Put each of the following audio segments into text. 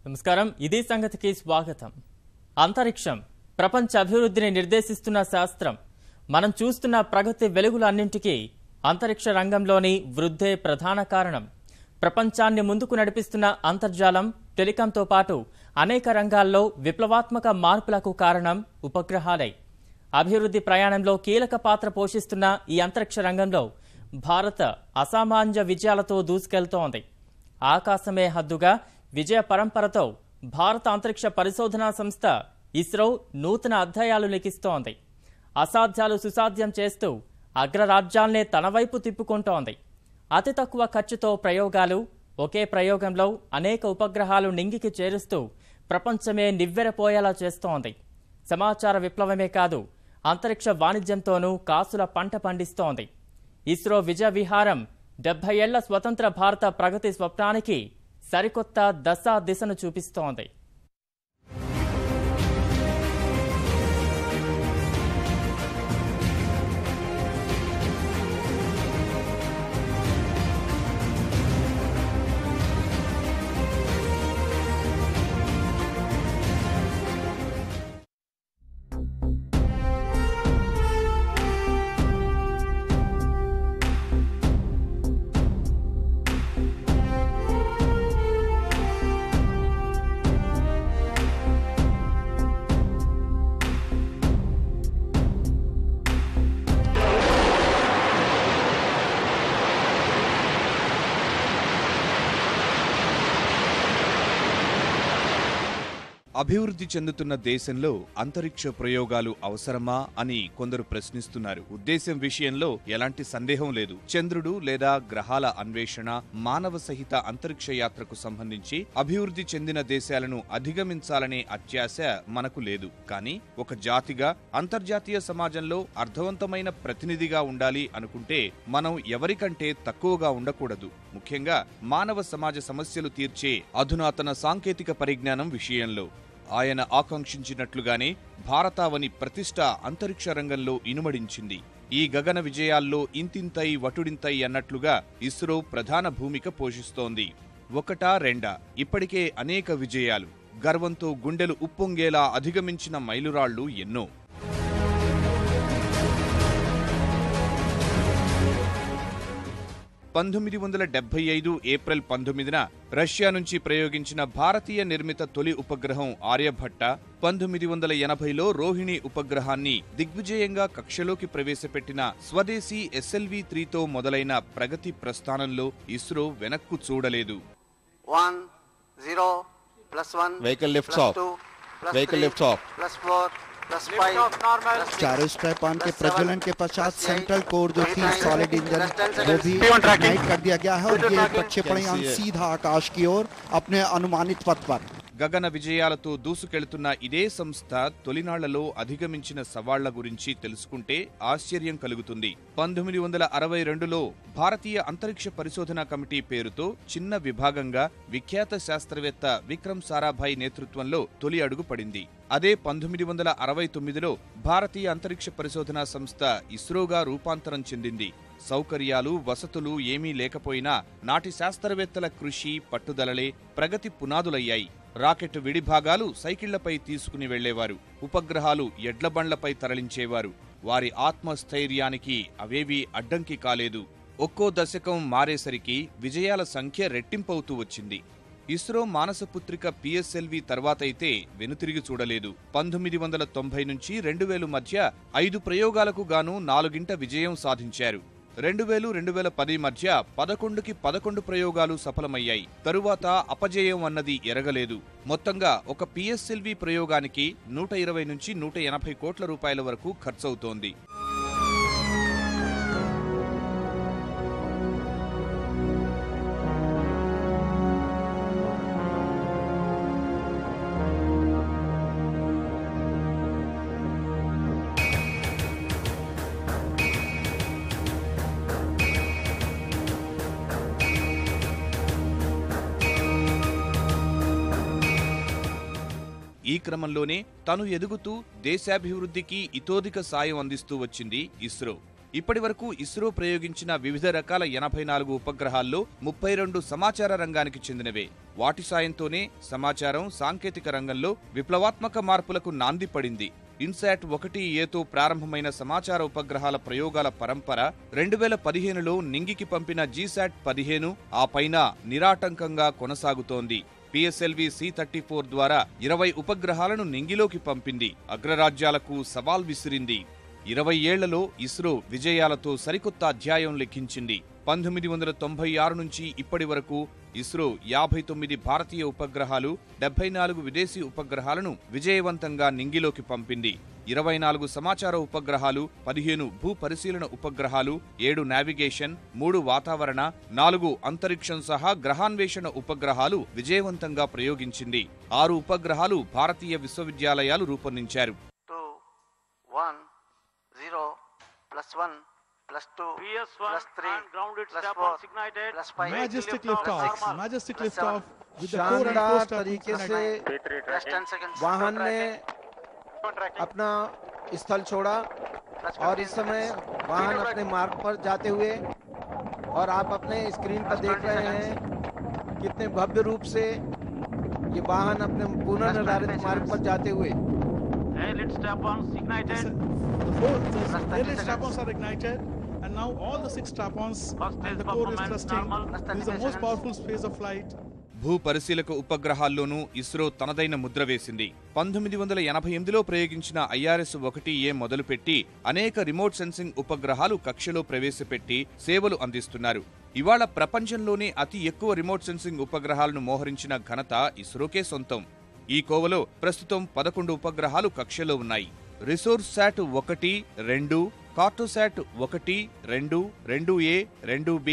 నమస్కారం ఇది సంగతికి స్వాగతం అంతరిక్షం ప్రపంచ అభివృద్ధిని నిర్దేశిస్తున్న శాస్త్రం మనం చూస్తున్న ప్రగతి వెలుగులన్నింటికీ అంతరిక్ష రంగంలోని వృద్ధే ప్రధాన కారణం ప్రపంచాన్ని ముందుకు నడిపిస్తున్న అంతర్జాలం టెలికాంతో పాటు అనేక రంగాల్లో విప్లవాత్మక మార్పులకు కారణం ఉపగ్రహాలే అభివృద్ధి ప్రయాణంలో కీలక పాత్ర పోషిస్తున్న ఈ అంతరిక్ష రంగంలో భారత్ అసామాన్య విజయాలతో దూసుకెళ్తోంది ఆకాశమే హద్దుగా విజయ పరంపరతో భారత అంతరిక్ష పరిశోధనా సంస్థ ఇస్రో నూతన అధ్యాయాలు లిఖిస్తోంది అసాధ్యాలు సుసాధ్యం చేస్తూ అగ్రరాజ్యాల్నే తన వైపు తిప్పుకుంటోంది అతి తక్కువ ఖర్చుతో ప్రయోగాలు ఒకే ప్రయోగంలో అనేక ఉపగ్రహాలు నింగికి చేరుస్తూ ప్రపంచమే నివ్వెరపోయేలా చేస్తోంది సమాచార విప్లవమే కాదు అంతరిక్ష వాణిజ్యంతోనూ కాసుల పంట పండిస్తోంది ఇస్రో విజయ విహారం 70 ఏళ్ల స్వతంత్ర భారత ప్రగతి స్వప్నానికి సరికొత్త దిశను చూపిస్తోంది అభివృద్ధి చెందుతున్న దేశంలో అంతరిక్ష ప్రయోగాలు అవసరమా అని కొందరు ప్రశ్నిస్తున్నారు. ఉద్దేశం విషయంలో ఎలాంటి సందేహం లేదు. చంద్రుడు లేదా గ్రహాల అన్వేషణ, మానవ సహిత అంతరిక్ష యాత్రకు సంబంధించి అభివృద్ధి చెందిన దేశాలను అధిగమించాలనే అత్యాశ మనకు లేదు. కానీ ఒక జాతిగా అంతర్జాతీయ సమాజంలో అర్థవంతమైన ప్రతినిధిగా ఉండాలి అనుకుంటే మనం ఎవరికంటే తక్కువగా ఉండకూడదు. ముఖ్యంగా మానవ సమాజ సమస్యలు తీర్చే అధునాతన సాంకేతిక పరిజ్ఞానం విషయంలో. ఆయన ఆకాంక్షించినట్లుగానే భారతావని ప్రతిష్ట అంతరిక్ష రంగంలో ఇనుమడించింది. ఈ గగన విజయాల్లో ఇంతింతై వటుడింతై అన్నట్లుగా ఇస్రో ప్రధాన భూమిక పోషిస్తోంది. ఒకటా రెండా, ఇప్పటికే అనేక విజయాలు, గర్వంతో గుండెలు ఉప్పొంగేలా అధిగమించిన మైలురాళ్లు ఎన్నో. ఏప్రిల్ 1975 రష్యా నుంచి ప్రయోగించిన భారతీయ నిర్మిత తొలి ఉపగ్రహం ఆర్యభట్ట 1980లో రోహిణి ఉపగ్రహాన్ని దిగ్విజయంగా కక్షలోకి ప్రవేశపెట్టిన స్వదేశీ SLV-3తో మొదలైన ప్రగతి ప్రస్థానంలో ఇస్రో వెనక్కు చూడలేదు. 1 0 +1 vehicle lifts off vehicle lifts off +4 +5 चारों स्ट्रैप ऑन के प्रज्वलन के पश्चात सेंट्रल कोर जो थी सॉलिड इंजन वो भी नाइट कर दिया गया है और ये प्रक्षेपण यान सीधा आकाश की ओर अपने अनुमानित पथ पर. గగన విజయాలతో దూసుకెళ్తున్న ఇదే సంస్థ తొలినాళ్లలో అధిగమించిన సవాళ్ల గురించి తెలుసుకుంటే ఆశ్చర్యం కలుగుతుంది. 1962లో భారతీయ అంతరిక్ష పరిశోధనా కమిటీ పేరుతో చిన్న విభాగంగా విఖ్యాత శాస్త్రవేత్త విక్రమ్ సారాభాయ్ నేతృత్వంలో తొలి అడుగు పడింది. అదే 1969లో భారతీయ అంతరిక్ష పరిశోధనా సంస్థ ఇస్రోగా రూపాంతరం చెందింది. సౌకర్యాలు, వసతులు ఏమీ లేకపోయినా నాటి శాస్త్రవేత్తల కృషి, పట్టుదలలే ప్రగతి పునాదులయ్యాయి. రాకెట్ విడిభాగాలు సైకిళ్లపై తీసుకుని వెళ్లేవారు. ఉపగ్రహాలు ఎడ్లబండ్లపై తరలించేవారు. వారి ఆత్మస్థైర్యానికి అవేవీ అడ్డంకి కాలేదు. ఒక్కో దశకం మారేసరికి విజయాల సంఖ్య రెట్టింపవుతూ వచ్చింది. ఇస్రో మానసపుత్రిక PSLV తర్వాతైతే వెనుతిరిగి చూడలేదు. 1990 నుంచి 2000 మధ్య 5 ప్రయోగాలకు గాను 4ంట విజయం సాధించారు. 2000-2010 మధ్య 11కి 11 ప్రయోగాలు సఫలమయ్యాయి. తరువాత అపజయం అన్నది ఎరగలేదు. మొత్తంగా ఒక PSLV ప్రయోగానికి 120 నుంచి 180 కోట్ల రూపాయల వరకు ఖర్చవుతోంది. ఈ క్రమంలోనే తను ఎదుగుతూ దేశాభివృద్ధికి ఇతోధిక సాయం అందిస్తూ వచ్చింది ఇస్రో. ఇప్పటి వరకు ఇస్రో ప్రయోగించిన వివిధ రకాల 84 ఉపగ్రహాల్లో 32 సమాచార రంగానికి చెందినవే. వాటి సాయంతోనే సమాచారం, సాంకేతిక రంగంలో విప్లవాత్మక మార్పులకు నాంది పడింది. ఇన్సాట్ 1Aతో ప్రారంభమైన సమాచార ఉపగ్రహాల ప్రయోగాల పరంపర 2015లో నింగికి పంపిన జీశాట్ 15 ఆ పైన నిరాటంకంగా కొనసాగుతోంది. PSLV C-34 ద్వారా 20 ఉపగ్రహాలను నింగిలోకి పంపింది. అగ్రరాజ్యాలకు సవాల్ విసిరింది. 20 ఏళ్లలో ఇస్రో విజయాలతో సరికొత్త అధ్యాయం లిఖించింది. 1996 నుంచి ఇప్పటి వరకు ఇస్రో 59 భారతీయ ఉపగ్రహాలు, 74 విదేశీ ఉపగ్రహాలను విజయవంతంగా నింగిలోకి పంపింది. 24 సమాచార ఉపగ్రహాలు, 15 భూ పరిశీలన ఉపగ్రహాలు, 7 నావిగేషన్, 3 వాతావరణ, 4 అంతరిక్షం సహా గ్రహాన్వేషణ ఉపగ్రహాలు విజయవంతంగా ప్రయోగించింది. 6 ఉపగ్రహాలు భారతీయ విశ్వవిద్యాలయాలు రూపొందించారు. 2 1 0 +1 +2 +3 +4 +5 Majestic liftoff with the core and शानदार post तरीके से वाहन ने अपना स्थल छोड़ा और इस समय वाहन अपने मार्ग पर जाते हुए, और आप अपने स्क्रीन पर देख रहे हैं कितने भव्य रूप से ये वाहन अपने पुनर्निर्धारित मार्ग पर जाते हुए. The strap-ons are ignited, and now all the 6 strap-ons and the core is thrusting. This is the most powerful phase of flight. భూ పరిశీలక ఉపగ్రహాల్లోనూ ఇస్రో తనదైన ముద్ర వేసింది. 1988లో ప్రయోగించిన IRS-1A మొదలుపెట్టి అనేక రిమోట్ సెన్సింగ్ ఉపగ్రహాలు కక్షలో ప్రవేశపెట్టి సేవలు అందిస్తున్నారు. ఇవాళ ప్రపంచంలోనే అతి ఎక్కువ రిమోట్ సెన్సింగ్ ఉపగ్రహాలను మోహరించిన ఘనత ఇస్రోకే సొంతం. ఈ కోవలో ప్రస్తుతం 11 ఉపగ్రహాలు కక్షలో ఉన్నాయి. Resource SAT 1, 2, Cartosat 1, 2, 2A, 2B,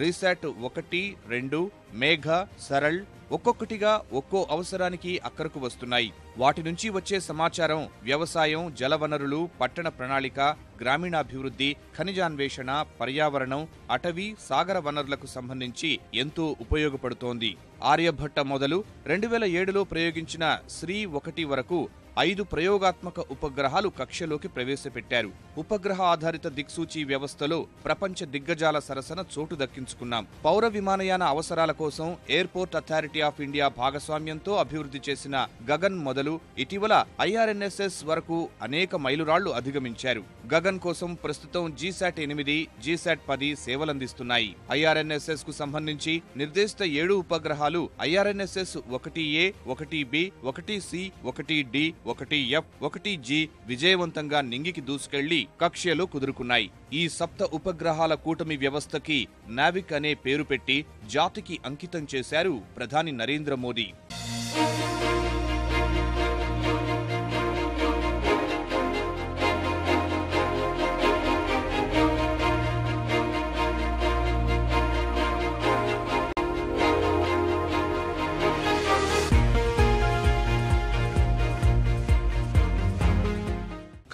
RISAT 1, 2, మేఘ, సరళ్ ఒక్కొక్కటిగా ఒక్కో అవసరానికి అక్కరకు వస్తున్నాయి. వాటి నుంచి వచ్చే సమాచారం వ్యవసాయం, జలవనరులు, పట్టణ ప్రణాళిక, గ్రామీణాభివృద్ధి, ఖనిజాన్వేషణ, పర్యావరణం, అటవీ, సాగర వనరులకు సంబంధించి ఎంతో ఉపయోగపడుతోంది. ఆర్యభట్ట మొదలు 2007లో ప్రయోగించిన శ్రీ 1 వరకు 5 ప్రయోగాత్మక ఉపగ్రహాలు కక్షలోకి ప్రవేశపెట్టారు. ఉపగ్రహ ఆధారిత దిక్సూచి వ్యవస్థలో ప్రపంచ దిగ్గజాల సరసన చోటు దక్కించుకున్నాం. పౌర విమానయాన అవసరాల కోసం ఎయిర్పోర్ట్ అథారిటీ ఆఫ్ ఇండియా భాగస్వామ్యంతో అభివృద్ధి చేసిన గగన్ మొదలు ఇటీవల IRNSS వరకు అనేక మైలురాళ్లు అధిగమించారు. గగన్ కోసం ప్రస్తుతం జీశాట్ 8, జీశాట్ 10 సేవలందిస్తున్నాయి. IRNSS కు సంబంధించి నిర్దేశిత 7 ఉపగ్రహాలు IRNSS 1A, 1B, 1C, 1D, 1F, 1G విజయవంతంగా నింగికి దూసుకెళ్లి కక్ష్యలో కుదురుకున్నాయి. ఈ సప్త ఉపగ్రహాల కూటమి వ్యవస్థకి నావిక్ అనే పేరు పెట్టి జాతికి అంకితం చేశారు ప్రధాని నరేంద్ర మోదీ.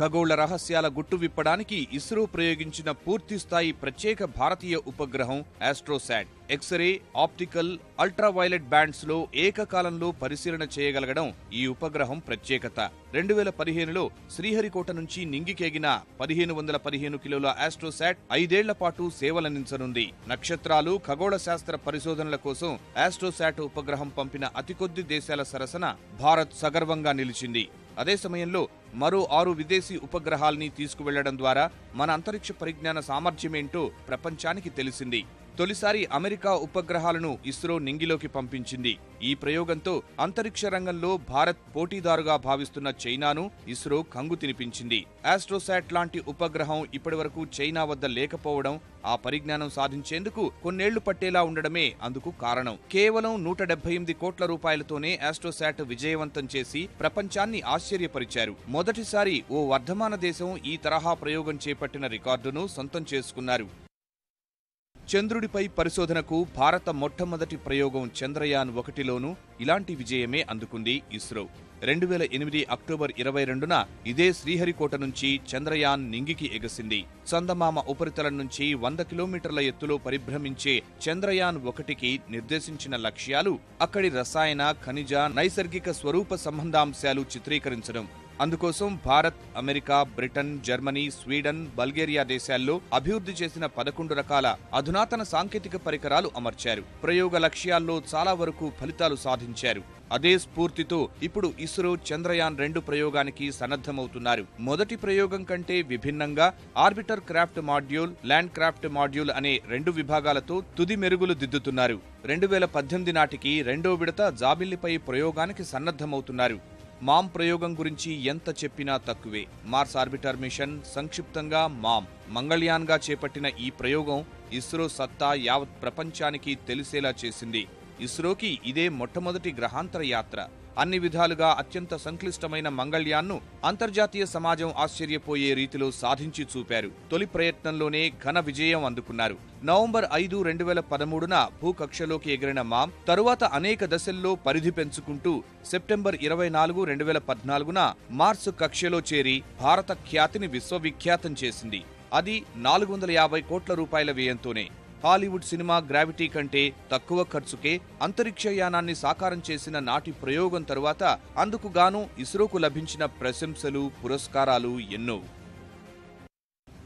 ఖగోళ రహస్యాల గుట్టు విప్పడానికి ఇస్రో ప్రయోగించిన పూర్తిస్థాయి ప్రత్యేక భారతీయ ఉపగ్రహం ఆస్ట్రోశాట్. ఎక్స్రే, ఆప్టికల్, అల్ట్రావైలెట్ బ్యాండ్స్ లో ఏకకాలంలో పరిశీలన చేయగలగడం ఈ ఉపగ్రహం ప్రత్యేకత. 2015లో శ్రీహరికోట నుంచి నింగికెగిన 1515 కిలోల ఆస్ట్రోశాట్ 5 ఏళ్ల పాటు సేవలందించనుంది. నక్షత్రాలు, ఖగోళ శాస్త్ర పరిశోధనల కోసం ఆస్ట్రోశాట్ ఉపగ్రహం పంపిన అతి కొద్ది దేశాల సరసన భారత్ సగర్వంగా నిలిచింది. అదే సమయంలో మరో 6 విదేశీ ఉపగ్రహాల్ని తీసుకువెళ్లడం ద్వారా మన అంతరిక్ష పరిజ్ఞాన సామర్థ్యమేంటో ప్రపంచానికి తెలిసింది. తొలిసారి అమెరికా ఉపగ్రహాలను ఇస్రో నింగిలోకి పంపించింది. ఈ ప్రయోగంతో అంతరిక్ష రంగంలో భారత్ పోటీదారుగా భావిస్తున్న చైనాను ఇస్రో కంగు తినిపించింది. ఆస్ట్రోశాట్ లాంటి ఉపగ్రహం ఇప్పటివరకు చైనా వద్ద లేకపోవడం, ఆ పరిజ్ఞానం సాధించేందుకు కొన్నేళ్లు పట్టేలా ఉండడమే అందుకు కారణం. కేవలం 178 కోట్ల రూపాయలతోనే ఆస్ట్రోశాట్ విజయవంతం చేసి ప్రపంచాన్ని ఆశ్చర్యపరిచారు. మొదటిసారి ఓ వర్ధమాన దేశం ఈ తరహా ప్రయోగం చేపట్టిన రికార్డును సొంతం చేసుకున్నారు. చంద్రుడిపై పరిశోధనకు భారత మొట్టమొదటి ప్రయోగం చంద్రయాన్ 1లోనూ ఇలాంటి విజయమే అందుకుంది ఇస్రో. 2008 అక్టోబర్ 22న ఇదే శ్రీహరికోట నుంచి చంద్రయాన్ నింగికి ఎగసింది. చందమామ ఉపరితలం నుంచి 100 కిలోమీటర్ల ఎత్తులో పరిభ్రమించే చంద్రయాన్ 1కి నిర్దేశించిన లక్ష్యాలు అక్కడి రసాయన, ఖనిజ, నైసర్గిక స్వరూప సంబంధాంశాలు చిత్రీకరించడం, అందుకోసం Bharat, America, Britain, Germany, Sweden, Bulgaria దేశాల్లో అభివృద్ధి చేసిన 11 రకాల అధునాతన సాంకేతిక పరికరాలు అమర్చారు. ప్రయోగ లక్ష్యాల్లో చాలా వరకు ఫలితాలు సాధించారు. అదే స్ఫూర్తితో ఇప్పుడు ఇస్రో చంద్రయాన్-2 ప్రయోగానికి సన్నద్ధమవుతున్నారు. మొదటి ప్రయోగం కంటే విభిన్నంగా orbiter craft module, land craft module అనే 2 విభాగాలతో తుది మెరుగులు దిద్దుతున్నారు. 2018 నాటికి 2వ విడత జాబిల్లిపై ప్రయోగానికి సన్నద్ధమవుతున్నారు. మామ్ ప్రయోగం గురించి ఎంత చెప్పినా తక్కువే. మార్స్ ఆర్బిటర్ మిషన్, సంక్షిప్తంగా మామ్, మంగళయాన్గా చేపట్టిన ఈ ప్రయోగం ఇస్రో సత్తా యావత్ ప్రపంచానికి తెలిసేలా చేసింది. ఇస్రోకి ఇదే మొట్టమొదటి గ్రహాంతర యాత్ర. అన్ని విధాలుగా అత్యంత సంక్లిష్టమైన మంగళయాన్ను అంతర్జాతీయ సమాజం ఆశ్చర్యపోయే రీతిలో సాధించి చూపారు. తొలి ప్రయత్నంలోనే ఘన విజయం అందుకున్నారు. నవంబర్ 5, 2013న భూకక్షలోకి ఎగిరిన మామ్ తరువాత అనేక దశల్లో పరిధి పెంచుకుంటూ సెప్టెంబర్ 24, 2014న మార్స్ కక్షలో చేరి భారత ఖ్యాతిని విశ్వవిఖ్యాతం చేసింది. అది 450 కోట్ల రూపాయల వ్యయంతోనే. హాలీవుడ్ సినిమా గ్రావిటీ కంటే తక్కువ ఖర్చుకే అంతరిక్షయానాన్ని సాకారం చేసిన నాటి ప్రయోగం తరువాత అందుకు గాను ఇస్రోకు లభించిన ప్రశంసలు, పురస్కారాలు ఎన్నో.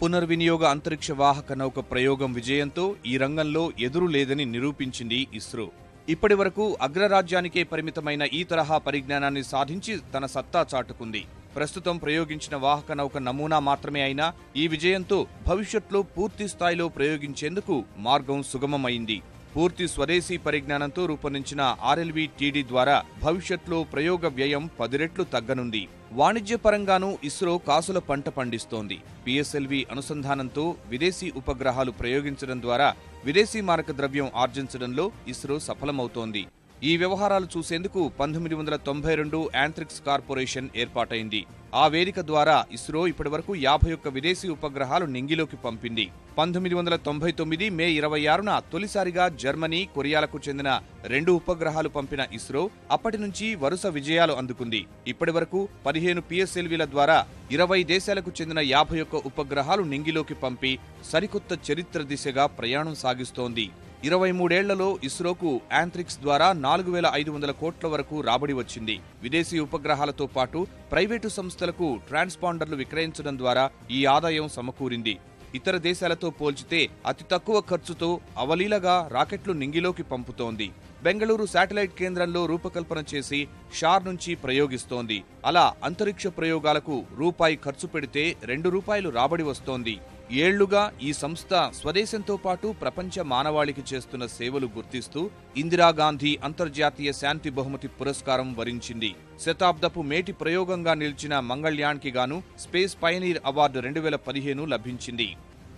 పునర్వినియోగ అంతరిక్ష వాహక నౌక ప్రయోగం విజయంతో ఈ రంగంలో ఎదురు లేదని నిరూపించింది ఇస్రో. ఇప్పటి వరకు అగ్రరాజ్యానికే పరిమితమైన ఈ తరహా పరిజ్ఞానాన్ని సాధించి తన సత్తా చాటుకుంది. ప్రస్తుతం ప్రయోగించిన వాహక నౌక నమూనా మాత్రమే అయినా ఈ విజయంతో భవిష్యత్తులో పూర్తి స్థాయిలో ప్రయోగించేందుకు మార్గం సుగమమైంది. పూర్తి స్వదేశీ పరిజ్ఞానంతో రూపొందించిన RLV-TD ద్వారా భవిష్యత్తులో ప్రయోగ వ్యయం 10 రెట్లు తగ్గనుంది. వాణిజ్యపరంగానూ ఇస్రో కాసుల పంట పండిస్తోంది. PSLV అనుసంధానంతో విదేశీ ఉపగ్రహాలు ప్రయోగించడం ద్వారా విదేశీ మారక ద్రవ్యం ఆర్జించడంలో ఇస్రో సఫలమవుతోంది. ఈ వ్యవహారాలు చూసేందుకు 1992 యాంత్రిక్స్ కార్పొరేషన్ ఏర్పాటైంది. ఆ వేదిక ద్వారా ఇస్రో ఇప్పటివరకు 51 విదేశీ ఉపగ్రహాలు నింగిలోకి పంపింది. 1999 మే 26న తొలిసారిగా జర్మనీ, కొరియాలకు చెందిన 2 ఉపగ్రహాలు పంపిన ఇస్రో అప్పటి నుంచి వరుస విజయాలు అందుకుంది. ఇప్పటివరకు 15 PSLVల ద్వారా 20 దేశాలకు చెందిన 51 ఉపగ్రహాలు నింగిలోకి పంపి సరికొత్త చరిత్ర దిశగా ప్రయాణం సాగిస్తోంది. 23 ఏళ్లలో ఇస్రోకు యాంత్రిక్స్ ద్వారా 4500 కోట్ల వరకు రాబడి వచ్చింది. విదేశీ ఉపగ్రహాలతో పాటు ప్రైవేటు సంస్థలకు ట్రాన్స్పాండర్లు విక్రయించడం ద్వారా ఈ ఆదాయం సమకూరింది. ఇతర దేశాలతో పోల్చితే అతి తక్కువ ఖర్చుతో అవలీలగా రాకెట్లు నింగిలోకి పంపుతోంది. బెంగళూరు శాటిలైట్ కేంద్రంలో రూపకల్పన చేసి షార్ నుంచి ప్రయోగిస్తోంది. అలా అంతరిక్ష ప్రయోగాలకు రూపాయి ఖర్చు పెడితే 2 రూపాయలు రాబడి వస్తోంది. ఏళ్లుగా ఈ సంస్థ స్వదేశంతో పాటు ప్రపంచ మానవాళికి చేస్తున్న సేవలు గుర్తిస్తూ ఇందిరాగాంధీ అంతర్జాతీయ శాంతి బహుమతి పురస్కారం వరించింది. శతాబ్దపు మేటి ప్రయోగంగా నిలిచిన మంగళయాన్కి గాను స్పేస్ పయనీర్ అవార్డు 2015 లభించింది.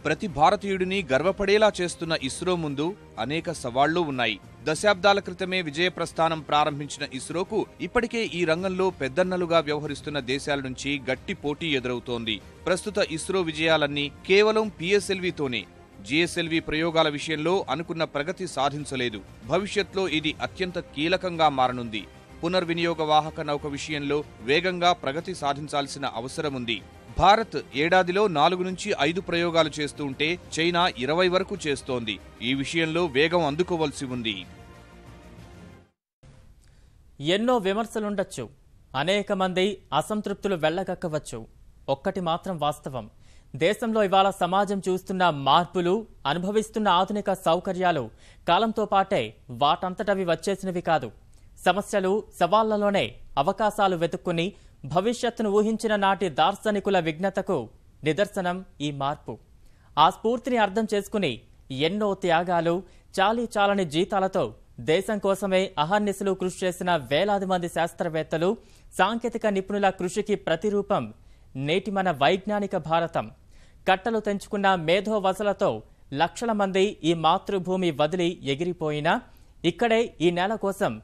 ప్రతి భారతీయుడిని గర్వపడేలా చేస్తున్న ఇస్రో ముందు అనేక సవాళ్లు ఉన్నాయి. దశాబ్దాల క్రితమే విజయ ప్రస్థానం ప్రారంభించిన ఇస్రోకు ఇప్పటికే ఈ రంగంలో పెద్దన్నలుగా వ్యవహరిస్తున్న దేశాల నుంచి గట్టి పోటీ ఎదురవుతోంది. ప్రస్తుత ఇస్రో విజయాలన్నీ కేవలం PSLVతోనే. GSLV ప్రయోగాల విషయంలో అనుకున్న ప్రగతి సాధించలేదు. భవిష్యత్తులో ఇది అత్యంత కీలకంగా మారనుంది. పునర్వినియోగ వాహక నౌక విషయంలో వేగంగా ప్రగతి సాధించాల్సిన అవసరముంది. భారత్ ఏడాదిలో 4 నుంచి 5 ప్రయోగాలు చేస్తూ ఉంటే చైనా 20 వరకు చేస్తోంది. ఈ విషయంలో వేగం అందుకోవలసి ఉంది. ఎన్నో విమర్శలుండొచ్చు, అనేక మంది అసంతృప్తులు వెళ్లగక్కవచ్చు. ఒక్కటి మాత్రం వాస్తవం, దేశంలో ఇవాళ సమాజం చూస్తున్న మార్పులు, అనుభవిస్తున్న ఆధునిక సౌకర్యాలు కాలంతో పాటే వాటంతటవి వచ్చేసినవి కాదు. సమస్యలు, సవాళ్లలోనే అవకాశాలు వెతుక్కుని భవిష్యత్తును ఊహించిన నాటి దార్శనికుల విఘ్నతకు నిదర్శనం ఈ మార్పు. ఆ స్ఫూర్తిని అర్థం చేసుకుని ఎన్నో త్యాగాలు, చాలీచాలని జీతాలతో దేశం కోసమే అహర్నిశలు కృషి చేసిన వేలాది మంది శాస్త్రవేత్తలు, సాంకేతిక నిపుణుల కృషికి ప్రతిరూపం నేటి మన వైజ్ఞానిక భారతం. కట్టలు తెంచుకున్న మేధోవసలతో లక్షల మంది ఈ మాతృభూమి వదిలి ఎగిరిపోయినా ఇక్కడే ఈ నేల కోసం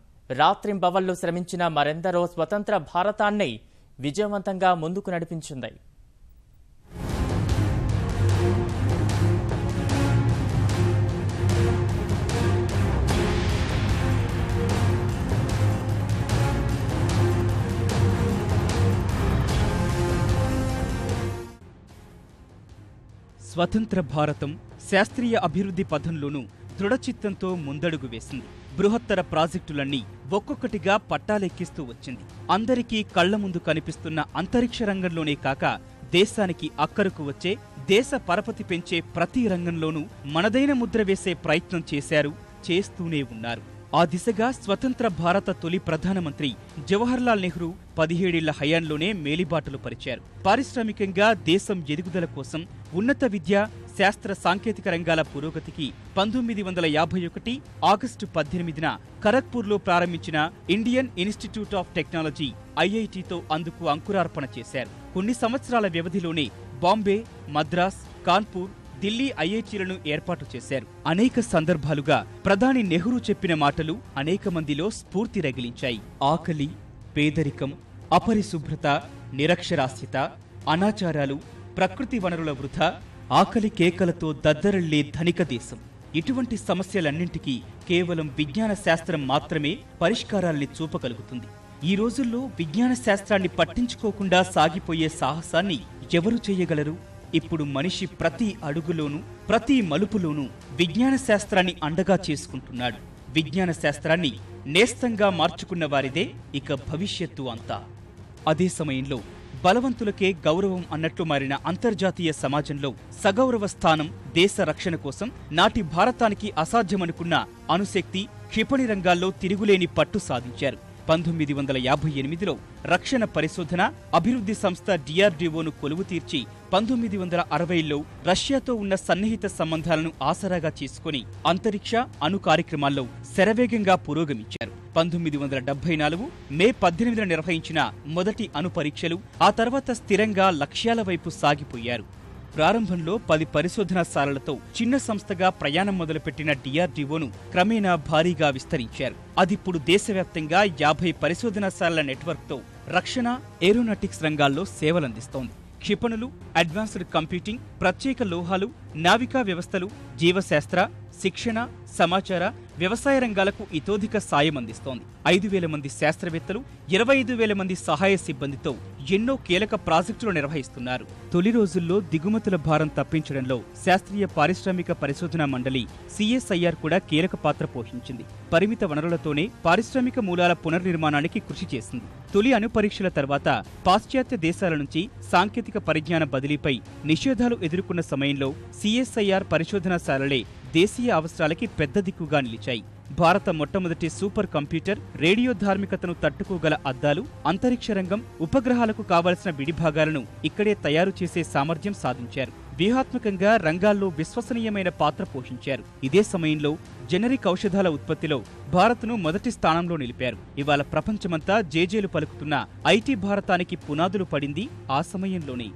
రాత్రింబవళ్లు శ్రమించిన మరెందరో స్వతంత్ర భారతాన్ని విజయవంతంగా ముందుకు నడిపించింది. స్వతంత్ర భారతం శాస్త్రీయ అభివృద్ధి పథంలోనూ దృఢచిత్తంతో ముందడుగు వేసింది. బృహత్తర ప్రాజెక్టులన్నీ ఒక్కొక్కటిగా పట్టాలెక్కిస్తూ వచ్చింది. అందరికీ కళ్ల ముందు కనిపిస్తున్న అంతరిక్ష రంగంలోనే కాక దేశానికి అక్కరకు వచ్చే, దేశ పరపతి పెంచే ప్రతి రంగంలోనూ మనదైన ముద్ర వేసే ప్రయత్నం చేశారు, చేస్తూనే ఉన్నారు. ఆ దిశగా స్వతంత్ర భారత తొలి ప్రధానమంత్రి జవహర్లాల్ నెహ్రూ 17 ఏళ్ల హయాంలోనే మేలిబాటలు పరిచారు. పారిశ్రామికంగా దేశం ఎదుగుదల కోసం ఉన్నత విద్య, శాస్త్ర సాంకేతిక రంగాల పురోగతికి 1951 ఆగస్టు 18న ఖరగ్పూర్లో ప్రారంభించిన ఇండియన్ ఇన్స్టిట్యూట్ ఆఫ్ టెక్నాలజీ IITతో అందుకు అంకురార్పణ చేశారు. కొన్ని సంవత్సరాల వ్యవధిలోనే బాంబే, మద్రాస్, కాన్పూర్, ఢిల్లీ IITలను ఏర్పాటు చేశారు. అనేక సందర్భాలుగా ప్రధాని నెహ్రూ చెప్పిన మాటలు అనేక మందిలో స్ఫూర్తి రగిలించాయి. ఆకలి, పేదరికం, అపరిశుభ్రత, నిరక్షరాస్యత, అనాచారాలు, ప్రకృతి వనరుల వృధా, ఆకలి కేకలతో దద్దరిల్లే ధనిక దేశం. ఇటువంటి సమస్యలన్నింటికీ కేవలం విజ్ఞాన శాస్త్రం మాత్రమే పరిష్కారాల్ని చూపగలుగుతుంది. ఈ రోజుల్లో విజ్ఞాన శాస్త్రాన్ని పట్టించుకోకుండా సాగిపోయే సాహసాన్ని ఎవరు చేయగలరు? ఇప్పుడు మనిషి ప్రతి అడుగులోనూ, ప్రతి మలుపులోనూ విజ్ఞాన శాస్త్రాన్ని అండగా చేసుకుంటున్నాడు. విజ్ఞాన శాస్త్రాన్ని నేస్తంగా మార్చుకున్న వారిదే ఇక భవిష్యత్తు అంతా. అదే సమయంలో బలవంతులకే గౌరవం అన్నట్లు మారిన అంతర్జాతీయ సమాజంలో సగౌరవ స్థానం, దేశ రక్షణ కోసం నాటి భారతానికి అసాధ్యమనుకున్న అణుశక్తి, క్షిపణి రంగాల్లో తిరుగులేని పట్టు సాధించారు. 1958లో రక్షణ పరిశోధన అభివృద్ధి సంస్థ DRDOను కొలువు తీర్చి 1960లో రష్యాతో ఉన్న సన్నిహిత సంబంధాలను ఆసరాగా చేసుకుని అంతరిక్ష, అణు కార్యక్రమాల్లో శరవేగంగా పురోగమించారు. 1974 మే 18న నిర్వహించిన మొదటి అణు పరీక్షలు, ఆ తర్వాత స్థిరంగా లక్ష్యాల వైపు సాగిపోయారు. ప్రారంభంలో 10 పరిశోధనాశాలలతో చిన్న సంస్థగా ప్రయాణం మొదలుపెట్టిన DRDOను క్రమేణా భారీగా విస్తరించారు. అదిప్పుడు దేశవ్యాప్తంగా 50 పరిశోధనాశాలల నెట్వర్క్తో రక్షణ, ఏరోనాటిక్స్ రంగాల్లో సేవలందిస్తోంది. క్షిపణులు, అడ్వాన్స్డ్ కంప్యూటింగ్, ప్రత్యేక లోహాలు, నావికా వ్యవస్థలు, జీవశాస్త్ర, శిక్షణ, సమాచార, వ్యవసాయ రంగాలకు ఇతోధిక సాయం అందిస్తోంది. 5,000 మంది శాస్త్రవేత్తలు, 25,000 మంది సహాయ సిబ్బందితో ఎన్నో కీలక ప్రాజెక్టులు నిర్వహిస్తున్నారు. తొలి రోజుల్లో దిగుమతుల భారం తప్పించడంలో శాస్త్రీయ పారిశ్రామిక పరిశోధనా మండలి CSIR కూడా కీలక పాత్ర పోషించింది. పరిమిత వనరులతోనే పారిశ్రామిక మూలాల పునర్నిర్మాణానికి కృషి చేసింది. తొలి అణు పరీక్షల తర్వాత పాశ్చాత్య దేశాల నుంచి సాంకేతిక పరిజ్ఞాన బదిలీపై నిషేధాలు ఎదుర్కొన్న సమయంలో CSIR పరిశోధనాశాలలే దేశీయ అవసరాలకి పెద్ద దిక్కుగా నిలిచాయి. భారత మొట్టమొదటి సూపర్ కంప్యూటర్, రేడియో ధార్మికతను తట్టుకోగల అద్దాలు, అంతరిక్ష రంగం, ఉపగ్రహాలకు కావలసిన విడిభాగాలను ఇక్కడే తయారు చేసే సామర్థ్యం సాధించారు. వ్యూహాత్మకంగా రంగాల్లో విశ్వసనీయమైన పాత్ర పోషించారు. ఇదే సమయంలో జెనరిక్ ఔషధాల ఉత్పత్తిలో భారత్ను మొదటి స్థానంలో నిలిపారు. ఇవాళ ప్రపంచమంతా జేజేలు పలుకుతున్న IT భారతానికి పునాదులు పడింది ఆ సమయంలోనే.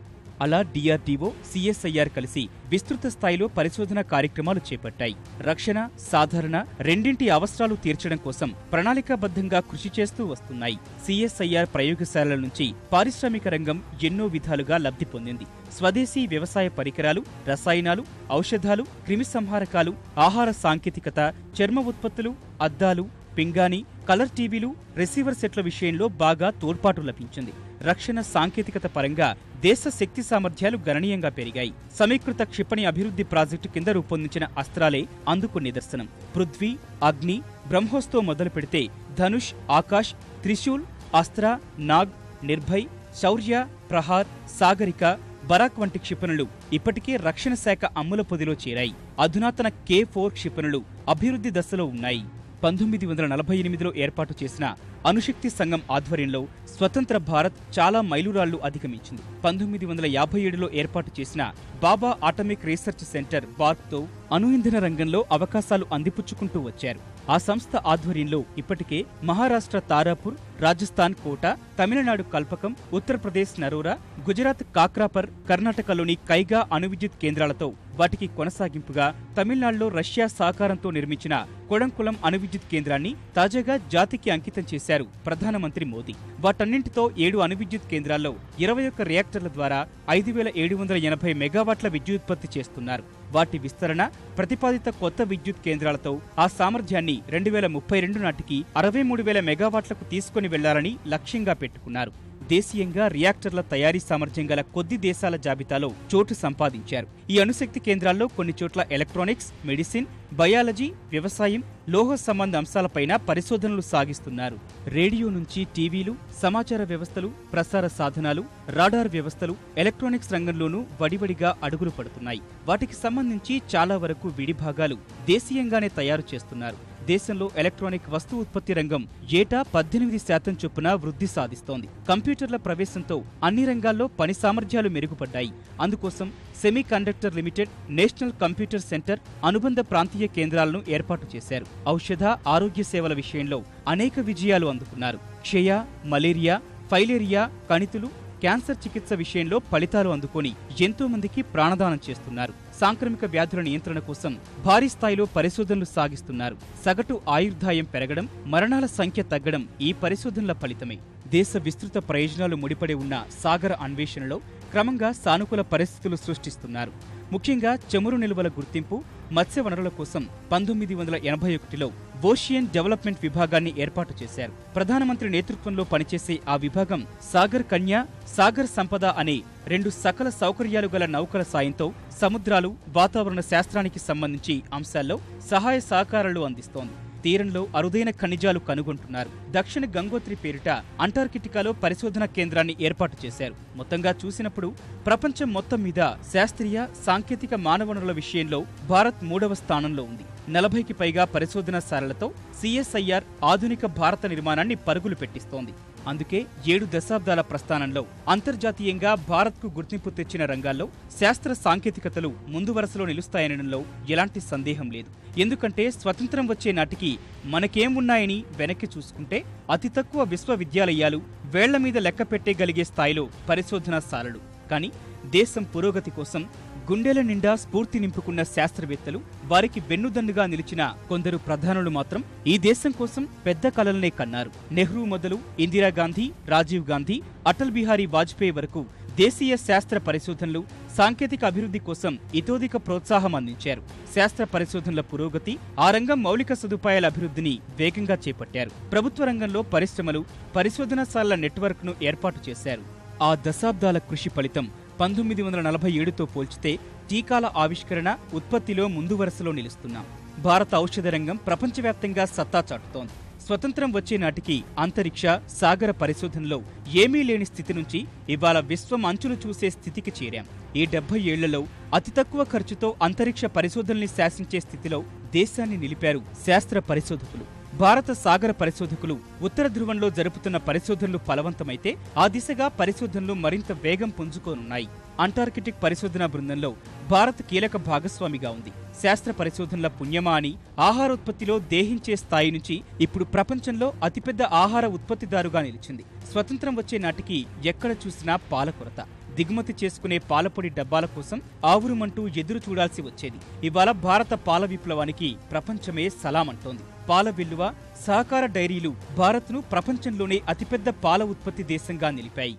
అలా DRDO, CSIR కలిసి విస్తృత స్థాయిలో పరిశోధన కార్యక్రమాలు చేపట్టాయి. రక్షణ, సాధారణ రెండింటి అవసరాలు తీర్చడం కోసం ప్రణాళికాబద్ధంగా కృషి చేస్తూ వస్తున్నాయి. CSIR ప్రయోగశాలల నుంచి పారిశ్రామిక రంగం ఎన్నో విధాలుగా లబ్ధి పొందింది. స్వదేశీ వ్యవసాయ పరికరాలు, రసాయనాలు, ఔషధాలు, క్రిమిసంహారకాలు, ఆహార సాంకేతికత, చర్మ ఉత్పత్తులు, అద్దాలు, పింగాణి, కలర్ టీవీలు, రిసీవర్ సెట్ల విషయంలో బాగా తోడ్పాటు లభించింది. రక్షణ సాంకేతికత పరంగా దేశ శక్తి సామర్థ్యాలు గణనీయంగా పెరిగాయి. సమీకృత క్షిపణి అభివృద్ధి ప్రాజెక్టు కింద రూపొందించిన అస్త్రాలే అందుకు నిదర్శనం. పృథ్వీ, అగ్ని, బ్రహ్మోస్తో మొదలు పెడితే ధనుష్, ఆకాష్, త్రిశూల్, అస్త్ర, నాగ్, నిర్భయ్, శౌర్య, ప్రహార్, సాగరిక, బరాక్ వంటి క్షిపణులు ఇప్పటికే రక్షణ శాఖ అమ్ముల పొదిలో చేరాయి. అధునాతన K4 క్షిపణులు అభివృద్ధి దశలో ఉన్నాయి. 1948లో ఏర్పాటు చేసిన అణుశక్తి సంఘం ఆధ్వర్యంలో స్వతంత్ర భారత్ చాలా మైలురాళ్లు అధిగమించింది. 1957లో ఏర్పాటు చేసిన బాబా అటామిక్ రీసెర్చ్ సెంటర్ బార్క్తో అణు ఇంధన రంగంలో అవకాశాలు అందిపుచ్చుకుంటూ వచ్చారు. ఆ సంస్థ ఆధ్వర్యంలో ఇప్పటికే మహారాష్ట్ర తారాపూర్, రాజస్థాన్ కోటా, తమిళనాడు కల్పకం, ఉత్తరప్రదేశ్ నరోరా, గుజరాత్ కాక్రాపర్, కర్ణాటకలోని కైగా అణు విద్యుత్ కేంద్రాలతో వాటికి కొనసాగింపుగా తమిళనాడులో రష్యా సహకారంతో నిర్మించిన కొడంకులం అణు విద్యుత్ కేంద్రాన్ని తాజాగా జాతికి అంకితం చేశారు ప్రధానమంత్రి మోదీ. వాటన్నింటితో 7 అణు విద్యుత్ కేంద్రాల్లో 21 రియాక్టర్ల ద్వారా 5,780 మెగావాట్ల విద్యుత్పత్తి చేస్తున్నారు. వాటి విస్తరణ, ప్రతిపాదిత కొత్త విద్యుత్ కేంద్రాలతో ఆ సామర్థ్యాన్ని 2032 నాటికి 63,000 మెగావాట్లకు తీసుకుని వెళ్లాలని లక్ష్యంగా పెట్టుకున్నారు. దేశీయంగా రియాక్టర్ల తయారీ సామర్థ్యం గల కొద్ది దేశాల జాబితాలో చోటు సంపాదించారు. ఈ అణుశక్తి కేంద్రాల్లో కొన్ని చోట్ల ఎలక్ట్రానిక్స్, మెడిసిన్, బయాలజీ, వ్యవసాయం, లోహ సంబంధ అంశాలపైన పరిశోధనలు సాగిస్తున్నారు. రేడియో నుంచి టీవీలు, సమాచార వ్యవస్థలు, ప్రసార సాధనాలు, రాడార్ వ్యవస్థలు, ఎలక్ట్రానిక్స్ రంగంలోనూ వడివడిగా అడుగులు పడుతున్నాయి. వాటికి సంబంధించి చాలా వరకు విడిభాగాలు దేశీయంగానే తయారు చేస్తున్నారు. దేశంలో ఎలక్ట్రానిక్ వస్తు ఉత్పత్తి రంగం ఏటా 18% చొప్పున వృద్ధి సాధిస్తోంది. కంప్యూటర్ల ప్రవేశంతో అన్ని రంగాల్లో పని సామర్థ్యాలు మెరుగుపడ్డాయి. అందుకోసం semi conductor limited, national computer centre అనుబంధ ప్రాంతీయ కేంద్రాలను ఏర్పాటు చేశారు. ఔషధ, ఆరోగ్య సేవల విషయంలో అనేక విజయాలు అందుకున్నారు. క్షయ, మలేరియా, ఫైలేరియా, కణితులు, క్యాన్సర్ చికిత్స విషయంలో ఫలితాలు అందుకొని ఎంతో మందికి ప్రాణదానం చేస్తున్నారు. సాంక్రమిక వ్యాధుల నియంత్రణ కోసం భారీ స్థాయిలో పరిశోధనలు సాగిస్తున్నారు. సగటు ఆయుర్దాయం పెరగడం, మరణాల సంఖ్య తగ్గడం ఈ పరిశోధనల ఫలితమే. దేశ విస్తృత ప్రయోజనాలు ముడిపడి ఉన్న సాగర అన్వేషణలో క్రమంగా సానుకూల పరిస్థితులు సృష్టిస్తున్నారు. ముఖ్యంగా చమురు నిల్వల గుర్తింపు, మత్స్య వనరుల కోసం 1981లో ఓషియన్ డెవలప్మెంట్ విభాగాన్ని ఏర్పాటు చేశారు. ప్రధానమంత్రి నేతృత్వంలో పనిచేసే ఆ విభాగం సాగర్ కన్య, సాగర్ సంపద అనే 2 సకల సౌకర్యాలు గల నౌకల సాయంతో సముద్రాలు, వాతావరణ శాస్త్రానికి సంబంధించి అంశాల్లో సహాయ సహకారాలు అందిస్తోంది. తీరంలో అరుదైన ఖనిజాలు కనుగొంటున్నారు. దక్షిణ గంగోత్రి పేరిట అంటార్కిటికాలో పరిశోధనా కేంద్రాన్ని ఏర్పాటు చేశారు. మొత్తంగా చూసినప్పుడు ప్రపంచం మొత్తం మీద శాస్త్రీయ, సాంకేతిక మానవనరుల విషయంలో భారత్ 3వ స్థానంలో ఉంది. 40కి పైగా పరిశోధనాశాలలతో సిఎస్ఐఆర్ ఆధునిక భారత నిర్మాణాన్ని పరుగులు పెట్టిస్తోంది. అందుకే 7 దశాబ్దాల ప్రస్థానంలో అంతర్జాతీయంగా భారత్కు గుర్తింపు తెచ్చిన రంగాల్లో శాస్త్ర సాంకేతికతలు ముందు వరుసలో నిలుస్తాయనడంలో ఎలాంటి సందేహం లేదు. ఎందుకంటే స్వతంత్రం వచ్చే నాటికి మనకేం ఉన్నాయని వెనక్కి చూసుకుంటే అతి తక్కువ విశ్వవిద్యాలయాలు, వేళ్ల మీద లెక్క పెట్టగలిగే స్థాయిలో పరిశోధనాశాలలు. కానీ దేశం పురోగతి కోసం గుండెల నిండా స్ఫూర్తి నింపుకున్న శాస్త్రవేత్తలు, వారికి వెన్నుదన్నుగా నిలిచిన కొందరు ప్రధానులు మాత్రం ఈ దేశం కోసం పెద్ద కలలనే కన్నారు. నెహ్రూ మొదలు ఇందిరాగాంధీ, రాజీవ్ గాంధీ, అటల్ బిహారీ వాజ్పేయి వరకు దేశీయ శాస్త్ర పరిశోధనలు, సాంకేతిక అభివృద్ధి కోసం ఇతోధిక ప్రోత్సాహం అందించారు. శాస్త్ర పరిశోధనల పురోగతి, ఆ రంగం మౌలిక సదుపాయాల అభివృద్ధిని వేగంగా చేపట్టారు. ప్రభుత్వ రంగంలో పరిశ్రమలు, పరిశోధనాశాలల నెట్వర్క్ను ఏర్పాటు చేశారు. ఆ దశాబ్దాల కృషి ఫలితం 1947తో పోల్చితే టీకాల ఆవిష్కరణ, ఉత్పత్తిలో ముందు వరుసలో నిలుస్తున్నాం. భారత ఔషధ రంగం ప్రపంచవ్యాప్తంగా సత్తా చాటుతోంది. స్వతంత్రం వచ్చే నాటికి అంతరిక్ష, సాగర పరిశోధనలో ఏమీ లేని స్థితి నుంచి ఇవాళ విశ్వం అంచులు చూసే స్థితికి చేరాం. ఈ 70 ఏళ్లలో అతి తక్కువ ఖర్చుతో అంతరిక్ష పరిశోధనల్ని శాసించే స్థితిలో దేశాన్ని నిలిపారు శాస్త్ర పరిశోధకులు. భారత సాగర పరిశోధకులు ఉత్తర ధ్రువంలో జరుపుతున్న పరిశోధనలు ఫలవంతమైతే ఆ దిశగా పరిశోధనలు మరింత వేగం పుంజుకోనున్నాయి. అంటార్కిటిక్ పరిశోధనా బృందంలో భారత్ కీలక భాగస్వామిగా ఉంది. శాస్త్ర పరిశోధనల పుణ్యమా అని ఆహారోత్పత్తిలో దేహించే స్థాయి నుంచి ఇప్పుడు ప్రపంచంలో అతిపెద్ద ఆహార ఉత్పత్తిదారుగా నిలిచింది. స్వతంత్రం వచ్చే నాటికి ఎక్కడ చూసినా పాల కొరత. దిగుమతి చేసుకునే పాలపొడి డబ్బాల కోసం ఆవురుమంటూ ఎదురు చూడాల్సి వచ్చేది. ఇవాళ భారత పాల విప్లవానికి ప్రపంచమే సలామంటోంది. పాల విలువ, సహకార డైరీలు భారత్ను ప్రపంచంలోనే అతిపెద్ద పాల ఉత్పత్తి దేశంగా నిలిపాయి.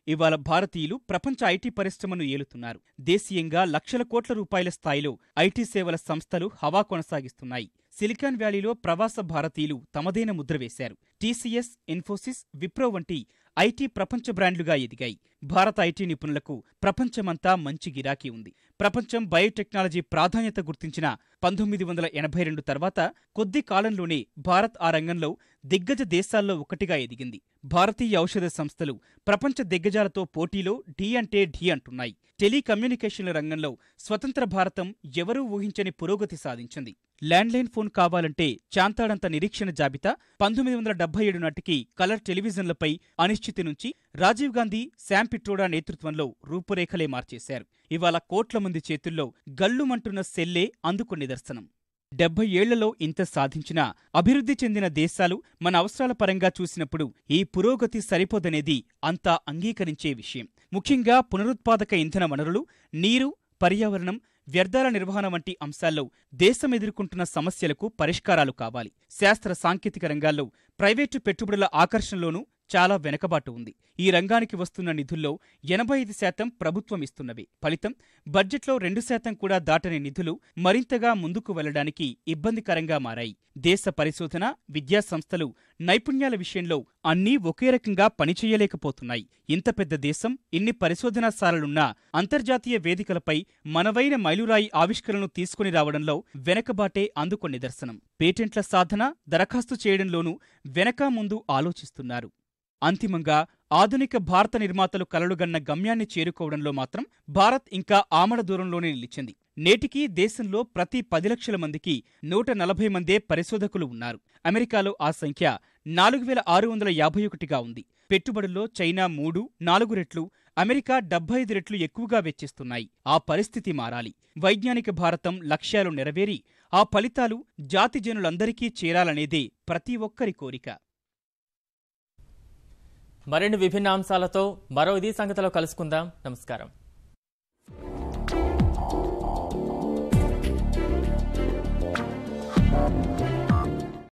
ఇవాళ భారతీయులు ప్రపంచ ఐటీ పరిశ్రమను ఏలుతున్నారు. దేశీయంగా లక్షల కోట్ల రూపాయల స్థాయిలో ఐటీ సేవల సంస్థలు హవా కొనసాగిస్తున్నాయి. సిలికాన్ వ్యాలీలో ప్రవాస భారతీయులు తమదైన ముద్ర వేశారు. టీసీఎస్, ఇన్ఫోసిస్, విప్రో వంటి ఐటీ ప్రపంచ బ్రాండ్లుగా ఎదిగాయి. భారత ఐటీ నిపుణులకు ప్రపంచమంతా మంచి గిరాకీ ఉంది. ప్రపంచం బయోటెక్నాలజీ ప్రాధాన్యత గుర్తించిన 1982 తర్వాత కొద్ది కాలంలోనే భారత్ ఆ రంగంలో దిగ్గజ దేశాల్లో ఒకటిగా ఎదిగింది. భారతీయ ఔషధ సంస్థలు ప్రపంచ దిగ్గజాలతో పోటీలో ఢీ అంటే ఢీ అంటున్నాయి. టెలికమ్యూనికేషన్ల రంగంలో స్వతంత్ర భారతం ఎవరూ ఊహించని పురోగతి సాధించింది. ల్యాండ్లైన్ ఫోన్ కావాలంటే చాంతాడంత నిరీక్షణ జాబితా 1977 నాటికి కలర్ టెలివిజన్లపై అనిశ్చితి నుంచి రాజీవ్ గాంధీ, శామ్ పిట్రోడా నేతృత్వంలో రూపురేఖలే మార్చేశారు. ఇవాళ కోట్ల మంది చేతుల్లో గల్లుమంటున్న సెల్లే అందుకు నిదర్శనం. 70 ఏళ్లలో ఇంత సాధించినా అభివృద్ధి చెందిన దేశాలు మన అవసరాల పరంగా చూసినప్పుడు ఈ పురోగతి సరిపోదనేది అంతా అంగీకరించే విషయం. ముఖ్యంగా పునరుత్పాదక ఇంధన వనరులు, నీరు, పర్యావరణం, వ్యర్థాల నిర్వహణ వంటి అంశాల్లో దేశం ఎదుర్కొంటున్న సమస్యలకు పరిష్కారాలు కావాలి. శాస్త్ర సాంకేతిక రంగాల్లో ప్రైవేటు పెట్టుబడుల ఆకర్షణలోనూ చాలా వెనకబాటు ఉంది. ఈ రంగానికి వస్తున్న నిధుల్లో 85% ప్రభుత్వం ఇస్తున్నవే. ఫలితం బడ్జెట్లో 2% కూడా దాటని నిధులు మరింతగా ముందుకు వెళ్లడానికి ఇబ్బందికరంగా మారాయి. దేశ పరిశోధన, విద్యా సంస్థలు నైపుణ్యాల విషయంలో అన్నీ ఒకే రకంగా పనిచేయలేకపోతున్నాయి. ఇంత పెద్ద దేశం, ఇన్ని పరిశోధనాశాలలున్నా అంతర్జాతీయ వేదికలపై మనవైన మైలురాయి ఆవిష్కరణలు తీసుకుని రావడంలో వెనకబాటే అందుకు నిదర్శనం. పేటెంట్ల సాధన, దరఖాస్తు చేయడంలోనూ వెనక ముందు ఆలోచిస్తున్నారు. అంతిమంగా ఆధునిక భారత నిర్మాతలు కలలుగన్న గమ్యాన్ని చేరుకోవడంలో మాత్రం భారత్ ఇంకా ఆమడ దూరంలోనే నిలిచింది. నేటికీ దేశంలో ప్రతి 10 లక్షల మందికి 140 మందే పరిశోధకులు ఉన్నారు. అమెరికాలో ఆ సంఖ్య 4651గా ఉంది. పెట్టుబడుల్లో చైనా 3-4 రెట్లు, అమెరికా 75 రెట్లు ఎక్కువగా వెచ్చిస్తున్నాయి. ఆ పరిస్థితి మారాలి. వైజ్ఞానిక భారతం లక్ష్యాలు నెరవేరి ఆ ఫలితాలు జాతి జనులందరికీ చేరాలనేదే ప్రతి ఒక్కరి కోరిక. మరిన్ని విభిన్న అంశాలతో మరో ఇదే సంగతిలో కలుసుకుందాం. నమస్కారం.